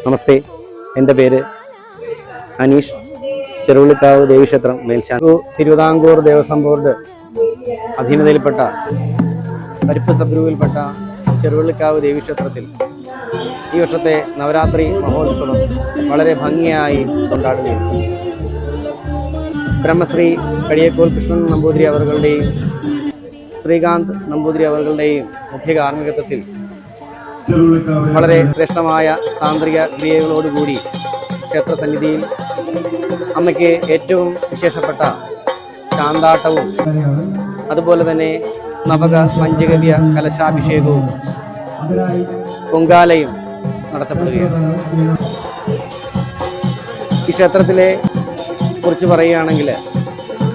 നമസ്തേ, എൻ്റെ പേര് അനീഷ്. ചെറുവള്ളിക്കാവ് ദേവീക്ഷേത്രം മേൽശാന്തി. തിരുവിതാംകൂർ ദേവസ്വം ബോർഡ് അധീനതയിൽപ്പെട്ട പരിപ്പ് സബ് ഗ്രൂപ്പിൽപ്പെട്ട ചെറുവള്ളിക്കാവ് ദേവീക്ഷേത്രത്തിൽ ഈ വർഷത്തെ നവരാത്രി മഹോത്സവം വളരെ ഭംഗിയായി കൊണ്ടാടുകയാണ്. ബ്രഹ്മശ്രീ കടിയേക്കോൽ കൃഷ്ണൻ നമ്പൂതിരി അവர்களுടെയും ശ്രീകാന്ത് നമ്പൂതിരി അവர்களுടെയും മുഖ്യ കാർമ്മികത്വത്തിൽ വളരെ ശ്രേഷ്ഠമായ താന്ത്രിക ക്രിയകളോടുകൂടി ക്ഷേത്രസന്നിധിയിൽ അമ്മയ്ക്ക് ഏറ്റവും വിശേഷപ്പെട്ട ശാന്താട്ടവും അതുപോലെ തന്നെ നവക പഞ്ചഗവ്യ കലശാഭിഷേകവും പൊങ്കാലയും നടത്തപ്പെടുകയാണ്. ഈ ക്ഷേത്രത്തിലെ കുറിച്ച് പറയുകയാണെങ്കിൽ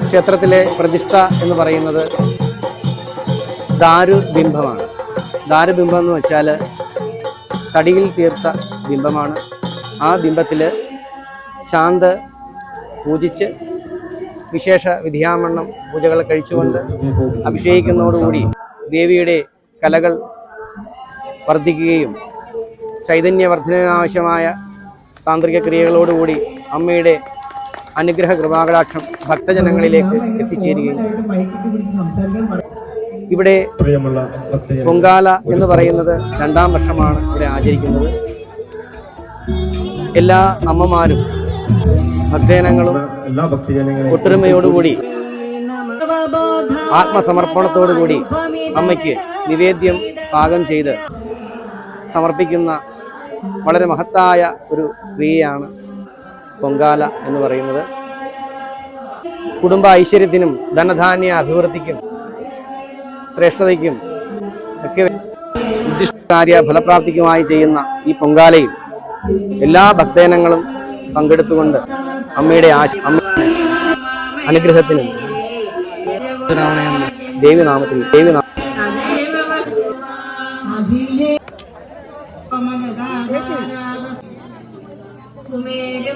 ക്ഷേത്രത്തിലെ പ്രതിഷ്ഠ എന്ന് പറയുന്നത് ദാരുബിംബമാണ്. ദാരുബിംബം എന്ന് വെച്ചാൽ തടിയിൽ തീർത്ത ബിംബമാണ്. ആ ബിംബത്തിൽ ശാന്ത് പൂജിച്ച് വിശേഷ വിധിയാമണ്ണം പൂജകൾ കഴിച്ചുകൊണ്ട് അഭിഷേകിക്കുന്നതോടുകൂടി ദേവിയുടെ കലകൾ വർദ്ധിക്കുകയും ചൈതന്യവർദ്ധനവിനാവശ്യമായ താന്ത്രിക ക്രിയകളോടുകൂടി അമ്മയുടെ അനുഗ്രഹ കൃപാകടാക്ഷം ഭക്തജനങ്ങളിലേക്ക് എത്തിച്ചേരുകയും ഇവിടെ പൊങ്കാല എന്ന് പറയുന്നത് 2ാം വർഷമാണ് ഇവിടെ ആചരിക്കുന്നത്. എല്ലാ അമ്മമാരും ഭക്തജനങ്ങളും ഒത്തൊരുമയോടുകൂടി ആത്മസമർപ്പണത്തോടുകൂടി അമ്മയ്ക്ക് നിവേദ്യം പാകം ചെയ്ത് സമർപ്പിക്കുന്ന വളരെ മഹത്തായ ഒരു ക്രിയയാണ് പൊങ്കാല എന്ന് പറയുന്നത്. കുടുംബ ഐശ്വര്യത്തിനും ധനധാന്യ അഭിവൃദ്ധിക്കും ശ്രേഷ്ഠതയ്ക്കും ഒക്കെ ഉദ്ദിഷ്ടകാര്യ ഫലപ്രാപ്തിക്കുമായി ചെയ്യുന്ന ഈ പൊങ്കാലയിൽ എല്ലാ ഭക്തജനങ്ങളും പങ്കെടുത്തുകൊണ്ട് അമ്മയുടെ അനുഗ്രഹത്തിനും ദേവിനാമത്തിൽ സുമേരു